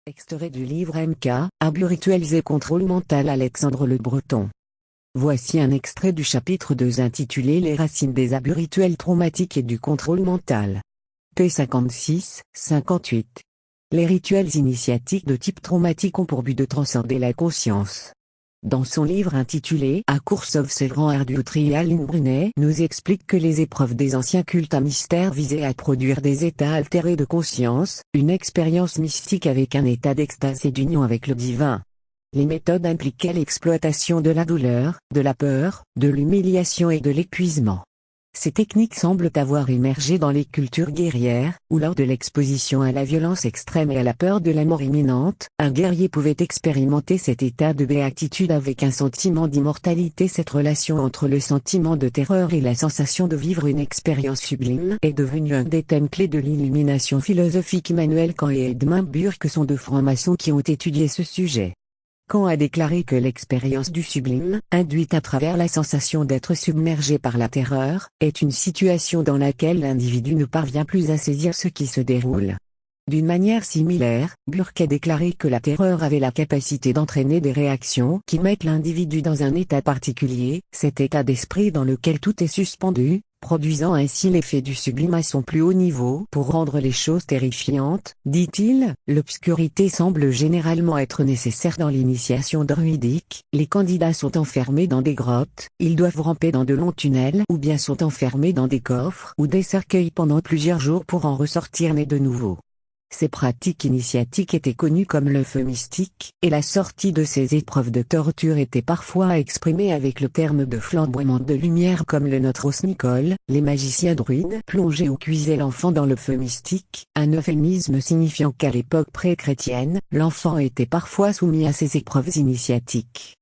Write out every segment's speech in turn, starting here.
Extrait du livre MK, Abus rituels et contrôle mental Alexandre Le Breton. Voici un extrait du chapitre 2 intitulé Les racines des abus rituels traumatiques et du contrôle mental. P 56-58. Les rituels initiatiques de type traumatique ont pour but de transcender la conscience. Dans son livre intitulé A Course of Severan Ardutri, Aline Brunet nous explique que les épreuves des anciens cultes à mystère visaient à produire des états altérés de conscience, une expérience mystique avec un état d'extase et d'union avec le divin. Les méthodes impliquaient l'exploitation de la douleur, de la peur, de l'humiliation et de l'épuisement. Ces techniques semblent avoir émergé dans les cultures guerrières, où lors de l'exposition à la violence extrême et à la peur de la mort imminente, un guerrier pouvait expérimenter cet état de béatitude avec un sentiment d'immortalité. Cette relation entre le sentiment de terreur et la sensation de vivre une expérience sublime est devenue un des thèmes clés de l'illumination philosophique. Immanuel Kant et Edmund Burke sont deux francs-maçons qui ont étudié ce sujet. Kant a déclaré que l'expérience du sublime, induite à travers la sensation d'être submergé par la terreur, est une situation dans laquelle l'individu ne parvient plus à saisir ce qui se déroule. D'une manière similaire, Burke a déclaré que la terreur avait la capacité d'entraîner des réactions qui mettent l'individu dans un état particulier, cet état d'esprit dans lequel tout est suspendu, produisant ainsi l'effet du sublime à son plus haut niveau. Pour rendre les choses terrifiantes, dit-il, l'obscurité semble généralement être nécessaire dans l'initiation druidique. Les candidats sont enfermés dans des grottes, ils doivent ramper dans de longs tunnels ou bien sont enfermés dans des coffres ou des cercueils pendant plusieurs jours pour en ressortir nés de nouveau. Ces pratiques initiatiques étaient connues comme le feu mystique, et la sortie de ces épreuves de torture était parfois exprimée avec le terme de flamboiement de lumière comme le Notros Nicol. Les magiciens druides plongeaient ou cuisaient l'enfant dans le feu mystique, un euphémisme signifiant qu'à l'époque pré-chrétienne, l'enfant était parfois soumis à ces épreuves initiatiques.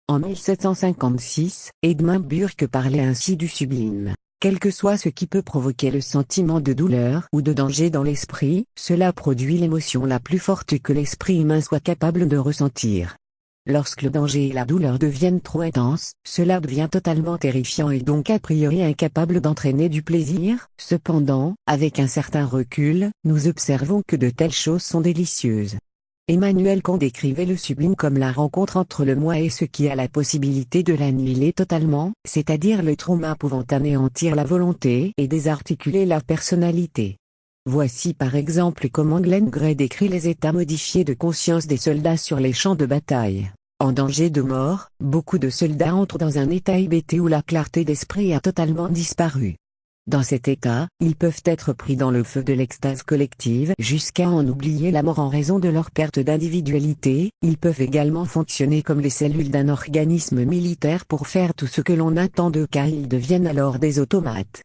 En 1756, Edmund Burke parlait ainsi du sublime. Quel que soit ce qui peut provoquer le sentiment de douleur ou de danger dans l'esprit, cela produit l'émotion la plus forte que l'esprit humain soit capable de ressentir. Lorsque le danger et la douleur deviennent trop intenses, cela devient totalement terrifiant et donc a priori incapable d'entraîner du plaisir. Cependant, avec un certain recul, nous observons que de telles choses sont délicieuses. Emmanuel Kant décrivait le sublime comme la rencontre entre le moi et ce qui a la possibilité de l'annihiler totalement, c'est-à-dire le trauma pouvant anéantir la volonté et désarticuler la personnalité. Voici par exemple comment Glenn Gray décrit les états modifiés de conscience des soldats sur les champs de bataille. En danger de mort, beaucoup de soldats entrent dans un état hébété où la clarté d'esprit a totalement disparu. Dans cet état, ils peuvent être pris dans le feu de l'extase collective jusqu'à en oublier la mort en raison de leur perte d'individualité. Ils peuvent également fonctionner comme les cellules d'un organisme militaire pour faire tout ce que l'on attend d'eux car ils deviennent alors des automates.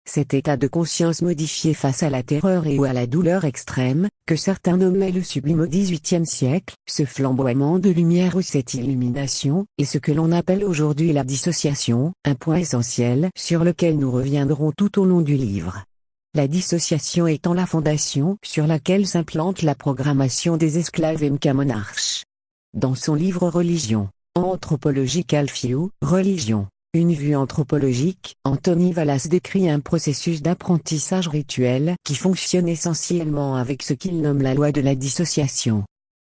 Cet état de conscience modifié face à la terreur et ou à la douleur extrême, que certains nommaient le sublime au XVIIIe siècle, ce flamboiement de lumière ou cette illumination, est ce que l'on appelle aujourd'hui la dissociation, un point essentiel sur lequel nous reviendrons tout au long du livre. La dissociation étant la fondation sur laquelle s'implante la programmation des esclaves MK monarches. Dans son livre Religion, Anthropological View, Religion. Une vue anthropologique, Anthony Wallace décrit un processus d'apprentissage rituel qui fonctionne essentiellement avec ce qu'il nomme la loi de la dissociation.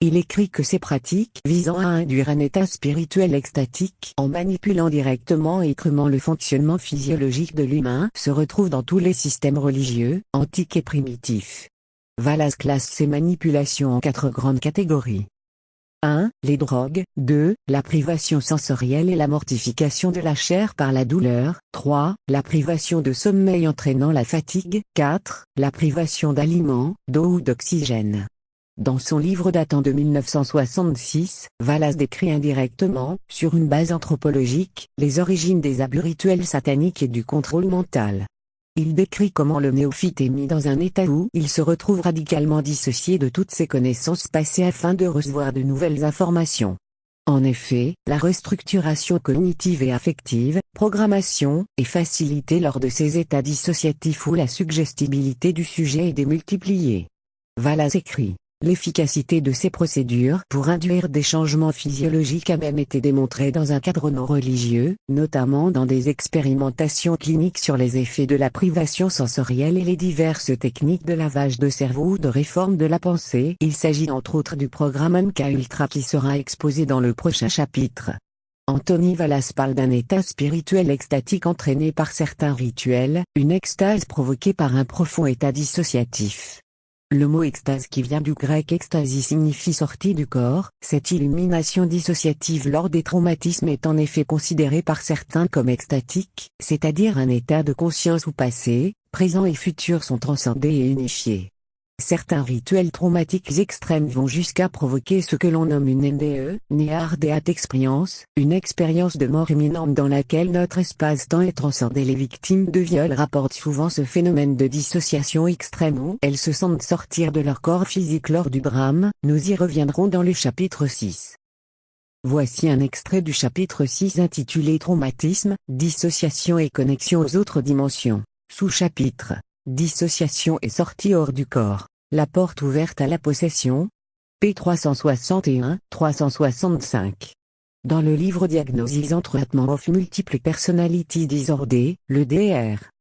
Il écrit que ces pratiques visant à induire un état spirituel extatique en manipulant directement et crûment le fonctionnement physiologique de l'humain se retrouvent dans tous les systèmes religieux, antiques et primitifs. Wallace classe ces manipulations en 4 grandes catégories. 1. Les drogues. 2. La privation sensorielle et la mortification de la chair par la douleur. 3. La privation de sommeil entraînant la fatigue. 4. La privation d'aliments, d'eau ou d'oxygène. Dans son livre datant de 1966, Wallace décrit indirectement, sur une base anthropologique, les origines des abus rituels sataniques et du contrôle mental. Il décrit comment le néophyte est mis dans un état où il se retrouve radicalement dissocié de toutes ses connaissances passées afin de recevoir de nouvelles informations. En effet, la restructuration cognitive et affective, programmation, est facilitée lors de ces états dissociatifs où la suggestibilité du sujet est démultipliée. Wallace écrit. L'efficacité de ces procédures pour induire des changements physiologiques a même été démontrée dans un cadre non religieux, notamment dans des expérimentations cliniques sur les effets de la privation sensorielle et les diverses techniques de lavage de cerveau ou de réforme de la pensée. Il s'agit entre autres du programme MK Ultra qui sera exposé dans le prochain chapitre. Anthony Wallace parle d'un état spirituel extatique entraîné par certains rituels, une extase provoquée par un profond état dissociatif. Le mot extase qui vient du grec extasie signifie sortie du corps. Cette illumination dissociative lors des traumatismes est en effet considérée par certains comme extatique, c'est-à-dire un état de conscience où passé, présent et futur sont transcendés et unifiés. Certains rituels traumatiques extrêmes vont jusqu'à provoquer ce que l'on nomme une NDE, Near Death Experience, une expérience de mort imminente dans laquelle notre espace-temps est transcendé. Les victimes de viol rapportent souvent ce phénomène de dissociation extrême où elles se sentent sortir de leur corps physique lors du drame. Nous y reviendrons dans le chapitre 6. Voici un extrait du chapitre 6 intitulé Traumatisme, dissociation et connexion aux autres dimensions. Sous-chapitre: Dissociation et sortie hors du corps. La porte ouverte à la possession. P. 361-365. Dans le livre Diagnosis and Treatment of Multiple Personality Disorder, le DR.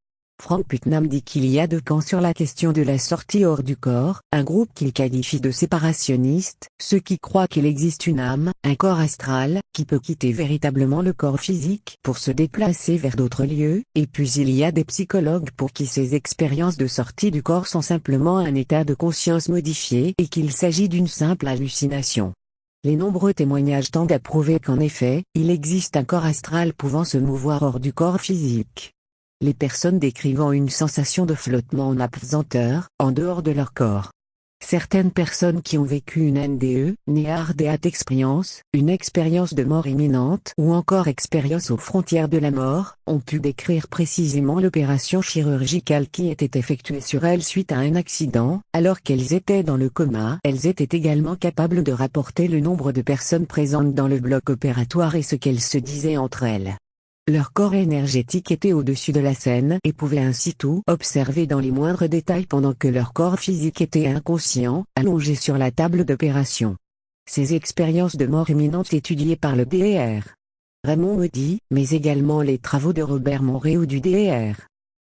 Frank Putnam dit qu'il y a deux camps sur la question de la sortie hors du corps, un groupe qu'il qualifie de séparationniste, ceux qui croient qu'il existe une âme, un corps astral, qui peut quitter véritablement le corps physique pour se déplacer vers d'autres lieux, et puis il y a des psychologues pour qui ces expériences de sortie du corps sont simplement un état de conscience modifié et qu'il s'agit d'une simple hallucination. Les nombreux témoignages tendent à prouver qu'en effet, il existe un corps astral pouvant se mouvoir hors du corps physique. Les personnes décrivant une sensation de flottement en apesanteur, en dehors de leur corps. Certaines personnes qui ont vécu une NDE, Near Death Experience, une expérience de mort imminente ou encore expérience aux frontières de la mort, ont pu décrire précisément l'opération chirurgicale qui était effectuée sur elles suite à un accident, alors qu'elles étaient dans le coma. Elles étaient également capables de rapporter le nombre de personnes présentes dans le bloc opératoire et ce qu'elles se disaient entre elles. Leur corps énergétique était au-dessus de la scène et pouvait ainsi tout observer dans les moindres détails pendant que leur corps physique était inconscient, allongé sur la table d'opération. Ces expériences de mort imminente étudiées par le DR. Raymond Moody, mais également les travaux de Robert Monroe du DR.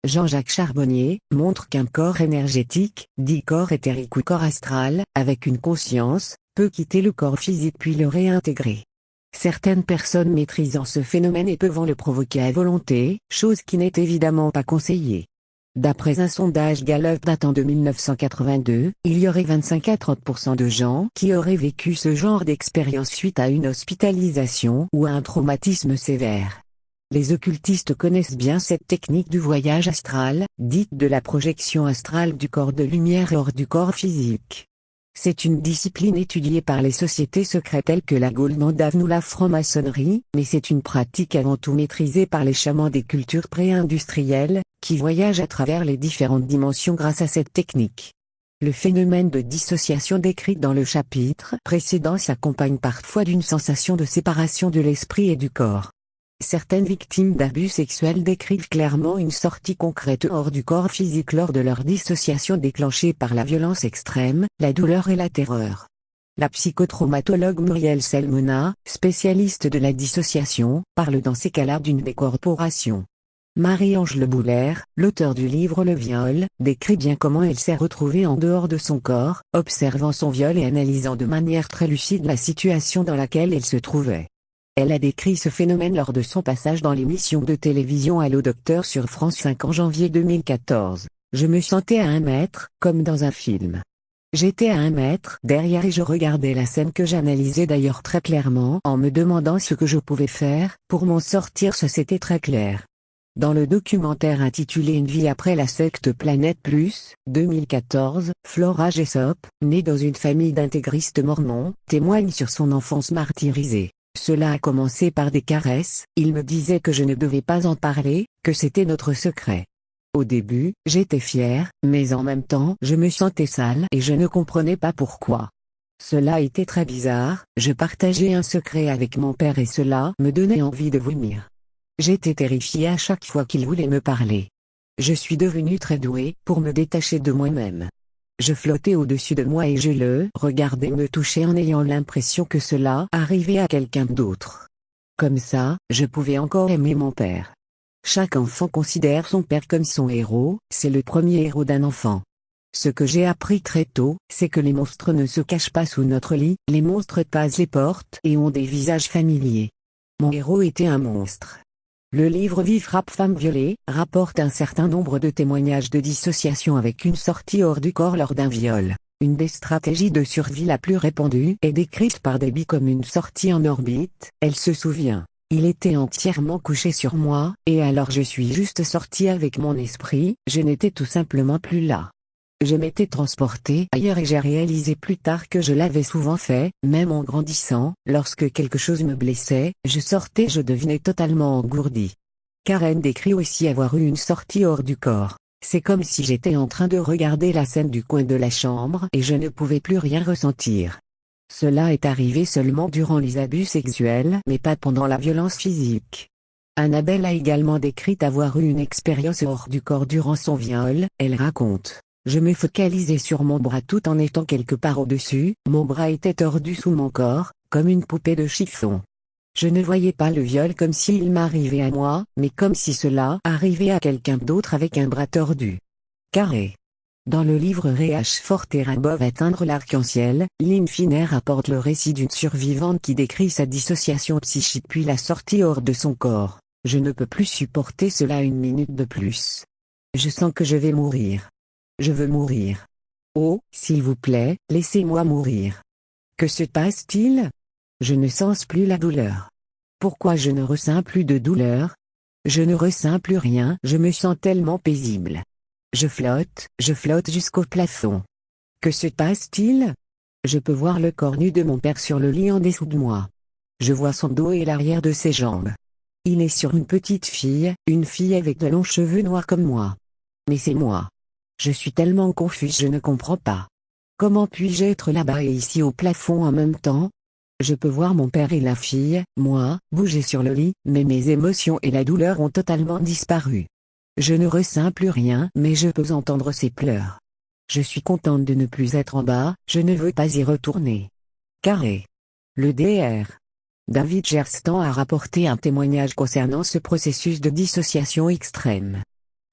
Jean-Jacques Charbonnier, montrent qu'un corps énergétique, dit corps éthérique ou corps astral, avec une conscience, peut quitter le corps physique puis le réintégrer. Certaines personnes maîtrisant ce phénomène et peuvent le provoquer à volonté, chose qui n'est évidemment pas conseillée. D'après un sondage Gallup datant de 1982, il y aurait 25 à 30% de gens qui auraient vécu ce genre d'expérience suite à une hospitalisation ou à un traumatisme sévère. Les occultistes connaissent bien cette technique du voyage astral, dite de la projection astrale du corps de lumière hors du corps physique. C'est une discipline étudiée par les sociétés secrètes telles que la Golden Dawn ou la franc-maçonnerie, mais c'est une pratique avant tout maîtrisée par les chamans des cultures pré-industrielles, qui voyagent à travers les différentes dimensions grâce à cette technique. Le phénomène de dissociation décrit dans le chapitre précédent s'accompagne parfois d'une sensation de séparation de l'esprit et du corps. Certaines victimes d'abus sexuels décrivent clairement une sortie concrète hors du corps physique lors de leur dissociation déclenchée par la violence extrême, la douleur et la terreur. La psychotraumatologue Muriel Selmona, spécialiste de la dissociation, parle dans ces cas-là d'une décorporation. Marie-Ange Le Bouler, l'auteur du livre Le viol, décrit bien comment elle s'est retrouvée en dehors de son corps, observant son viol et analysant de manière très lucide la situation dans laquelle elle se trouvait. Elle a décrit ce phénomène lors de son passage dans l'émission de télévision Allô Docteur sur France 5 en janvier 2014. Je me sentais à 1 mètre, comme dans un film. J'étais à 1 mètre derrière et je regardais la scène que j'analysais d'ailleurs très clairement en me demandant ce que je pouvais faire pour m'en sortir. C'était très clair. Dans le documentaire intitulé Une vie après la secte Planète Plus, 2014, Flora Jessop, née dans une famille d'intégristes mormons, témoigne sur son enfance martyrisée. Cela a commencé par des caresses, il me disait que je ne devais pas en parler, que c'était notre secret. Au début, j'étais fière, mais en même temps je me sentais sale et je ne comprenais pas pourquoi. Cela était très bizarre, je partageais un secret avec mon père et cela me donnait envie de vomir. J'étais terrifiée à chaque fois qu'il voulait me parler. Je suis devenue très douée pour me détacher de moi-même. Je flottais au-dessus de moi et je le regardais me toucher en ayant l'impression que cela arrivait à quelqu'un d'autre. Comme ça, je pouvais encore aimer mon père. Chaque enfant considère son père comme son héros, c'est le premier héros d'un enfant. Ce que j'ai appris très tôt, c'est que les monstres ne se cachent pas sous notre lit, les monstres passent les portes et ont des visages familiers. Mon héros était un monstre. Le livre Vie frappe femme violée rapporte un certain nombre de témoignages de dissociation avec une sortie hors du corps lors d'un viol. Une des stratégies de survie la plus répandue est décrite par Debbie comme une sortie en orbite. Elle se souvient. Il était entièrement couché sur moi, et alors je suis juste sorti avec mon esprit, je n'étais tout simplement plus là. Je m'étais transporté ailleurs et j'ai réalisé plus tard que je l'avais souvent fait, même en grandissant, lorsque quelque chose me blessait, je devenais totalement engourdi. Karen décrit aussi avoir eu une sortie hors du corps. C'est comme si j'étais en train de regarder la scène du coin de la chambre et je ne pouvais plus rien ressentir. Cela est arrivé seulement durant les abus sexuels mais pas pendant la violence physique. Annabelle a également décrit avoir eu une expérience hors du corps durant son viol, elle raconte. Je me focalisais sur mon bras tout en étant quelque part au-dessus, mon bras était tordu sous mon corps, comme une poupée de chiffon. Je ne voyais pas le viol comme s'il m'arrivait à moi, mais comme si cela arrivait à quelqu'un d'autre avec un bras tordu. Carré. Dans le livre Reach for Above atteindre l'arc-en-ciel, Lynn Finner rapporte le récit d'une survivante qui décrit sa dissociation psychique puis la sortie hors de son corps. Je ne peux plus supporter cela une minute de plus. Je sens que je vais mourir. Je veux mourir. Oh, s'il vous plaît, laissez-moi mourir. Que se passe-t-il? Je ne sens plus la douleur. Pourquoi je ne ressens plus de douleur? Je ne ressens plus rien, je me sens tellement paisible. Je flotte jusqu'au plafond. Que se passe-t-il? Je peux voir le corps nu de mon père sur le lit en dessous de moi. Je vois son dos et l'arrière de ses jambes. Il est sur une petite fille, une fille avec de longs cheveux noirs comme moi. Mais c'est moi. Je suis tellement confuse, je ne comprends pas. Comment puis-je être là-bas et ici au plafond en même temps? Je peux voir mon père et la fille, moi, bouger sur le lit, mais mes émotions et la douleur ont totalement disparu. Je ne ressens plus rien, mais je peux entendre ses pleurs. Je suis contente de ne plus être en bas, je ne veux pas y retourner. Carré. Le Dr. David Gerstan a rapporté un témoignage concernant ce processus de dissociation extrême.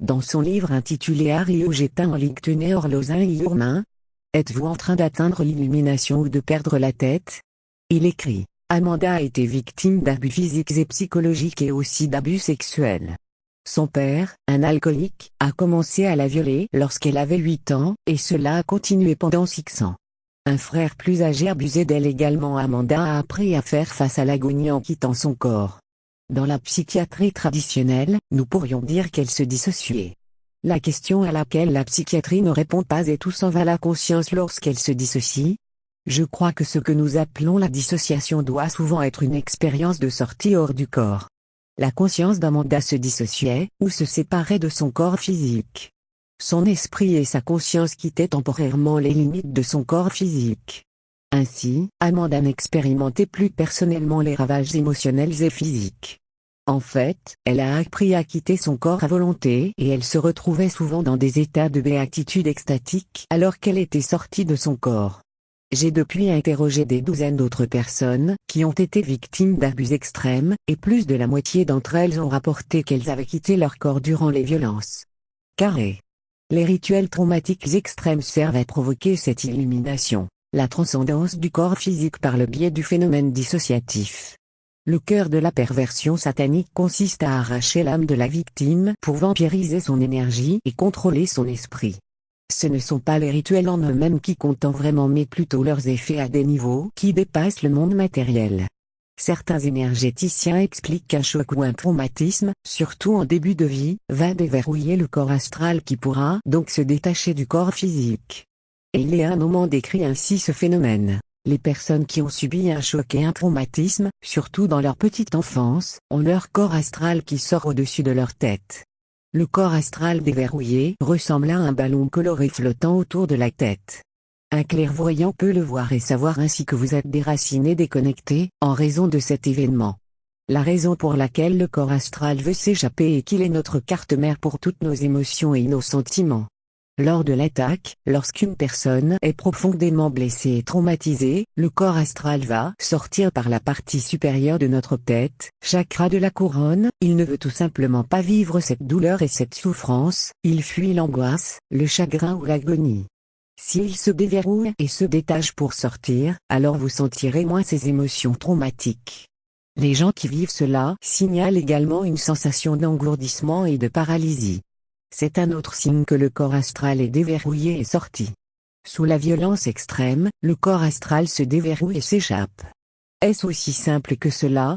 Dans son livre intitulé Are j'éteins en Ligtune Orlosin Urmain? Êtes-vous en train d'atteindre l'illumination ou de perdre la tête? Il écrit, Amanda a été victime d'abus physiques et psychologiques et aussi d'abus sexuels. Son père, un alcoolique, a commencé à la violer lorsqu'elle avait 8 ans, et cela a continué pendant 6 ans. Un frère plus âgé abusait d'elle également. Amanda a appris à faire face à l'agonie en quittant son corps. Dans la psychiatrie traditionnelle, nous pourrions dire qu'elle se dissociait. La question à laquelle la psychiatrie ne répond pas est où s'en va la conscience lorsqu'elle se dissocie? Je crois que ce que nous appelons la dissociation doit souvent être une expérience de sortie hors du corps. La conscience d'Amanda se dissociait, ou se séparait de son corps physique. Son esprit et sa conscience quittaient temporairement les limites de son corps physique. Ainsi, Amanda n'expérimentait plus personnellement les ravages émotionnels et physiques. En fait, elle a appris à quitter son corps à volonté et elle se retrouvait souvent dans des états de béatitude extatique alors qu'elle était sortie de son corps. J'ai depuis interrogé des douzaines d'autres personnes qui ont été victimes d'abus extrêmes, et plus de la moitié d'entre elles ont rapporté qu'elles avaient quitté leur corps durant les violences. Carré. Les rituels traumatiques extrêmes servent à provoquer cette illumination, la transcendance du corps physique par le biais du phénomène dissociatif. Le cœur de la perversion satanique consiste à arracher l'âme de la victime pour vampiriser son énergie et contrôler son esprit. Ce ne sont pas les rituels en eux-mêmes qui comptent vraiment mais plutôt leurs effets à des niveaux qui dépassent le monde matériel. Certains énergéticiens expliquent qu'un choc ou un traumatisme, surtout en début de vie, va déverrouiller le corps astral qui pourra donc se détacher du corps physique. Et il est un moment décrit ainsi ce phénomène. Les personnes qui ont subi un choc et un traumatisme, surtout dans leur petite enfance, ont leur corps astral qui sort au-dessus de leur tête. Le corps astral déverrouillé ressemble à un ballon coloré flottant autour de la tête. Un clairvoyant peut le voir et savoir ainsi que vous êtes déraciné, déconnecté, en raison de cet événement. La raison pour laquelle le corps astral veut s'échapper est qu'il est notre carte mère pour toutes nos émotions et nos sentiments. Lors de l'attaque, lorsqu'une personne est profondément blessée et traumatisée, le corps astral va sortir par la partie supérieure de notre tête, chakra de la couronne. Il ne veut tout simplement pas vivre cette douleur et cette souffrance, il fuit l'angoisse, le chagrin ou l'agonie. S'il se déverrouille et se détache pour sortir, alors vous sentirez moins ces émotions traumatiques. Les gens qui vivent cela signalent également une sensation d'engourdissement et de paralysie. C'est un autre signe que le corps astral est déverrouillé et sorti. Sous la violence extrême, le corps astral se déverrouille et s'échappe. Est-ce aussi simple que cela?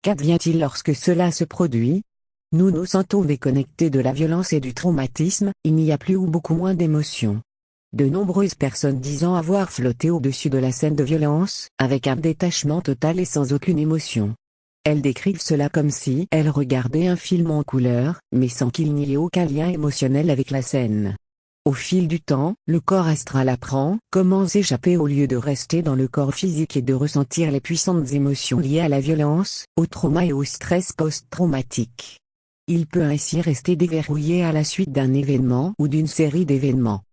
Qu'advient-il lorsque cela se produit? Nous nous sentons déconnectés de la violence et du traumatisme, il n'y a plus ou beaucoup moins d'émotions. De nombreuses personnes disant avoir flotté au-dessus de la scène de violence, avec un détachement total et sans aucune émotion. Elles décrivent cela comme si elles regardaient un film en couleur, mais sans qu'il n'y ait aucun lien émotionnel avec la scène. Au fil du temps, le corps astral apprend comment s'échapper au lieu de rester dans le corps physique et de ressentir les puissantes émotions liées à la violence, au trauma et au stress post-traumatique. Il peut ainsi rester déverrouillé à la suite d'un événement ou d'une série d'événements.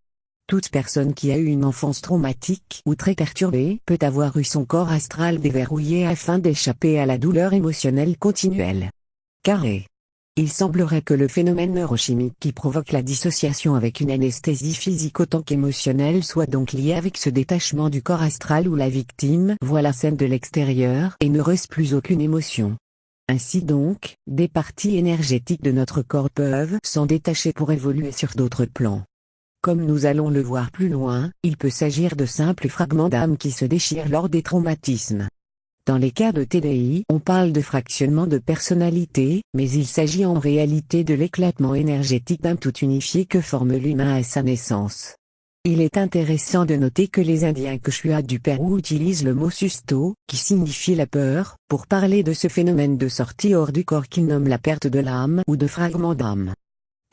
Toute personne qui a eu une enfance traumatique ou très perturbée peut avoir eu son corps astral déverrouillé afin d'échapper à la douleur émotionnelle continuelle. Carré. Il semblerait que le phénomène neurochimique qui provoque la dissociation avec une anesthésie physique autant qu'émotionnelle soit donc lié avec ce détachement du corps astral où la victime voit la scène de l'extérieur et ne ressent plus aucune émotion. Ainsi donc, des parties énergétiques de notre corps peuvent s'en détacher pour évoluer sur d'autres plans. Comme nous allons le voir plus loin, il peut s'agir de simples fragments d'âme qui se déchirent lors des traumatismes. Dans les cas de TDI, on parle de fractionnement de personnalité, mais il s'agit en réalité de l'éclatement énergétique d'âme tout unifié que forme l'humain à sa naissance. Il est intéressant de noter que les Indiens Quechua du Pérou utilisent le mot susto, qui signifie la peur, pour parler de ce phénomène de sortie hors du corps qu'ils nomment la perte de l'âme ou de fragment d'âme.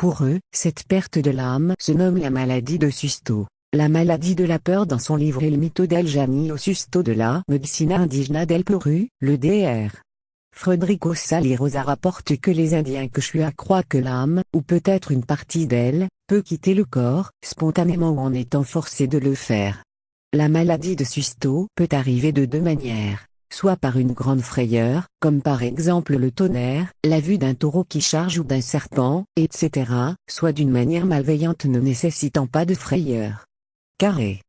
Pour eux, cette perte de l'âme se nomme la maladie de Susto. La maladie de la peur dans son livre El mito del Janio Susto de la Medicina Indigena del Perú, le Dr. Frederico Salirosa rapporte que les Indiens Quechua croient que l'âme, ou peut-être une partie d'elle, peut quitter le corps, spontanément ou en étant forcée de le faire. La maladie de Susto peut arriver de deux manières. Soit par une grande frayeur, comme par exemple le tonnerre, la vue d'un taureau qui charge ou d'un serpent, etc., soit d'une manière malveillante ne nécessitant pas de frayeur. Carré.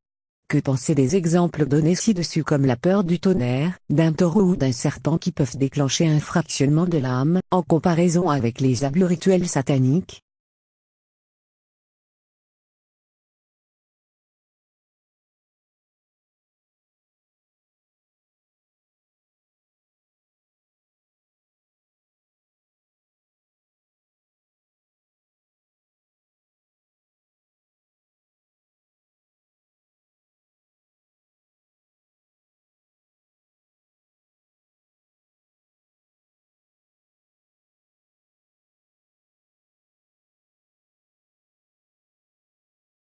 Que penser des exemples donnés ci-dessus comme la peur du tonnerre, d'un taureau ou d'un serpent qui peuvent déclencher un fractionnement de l'âme, en comparaison avec les abus rituels sataniques,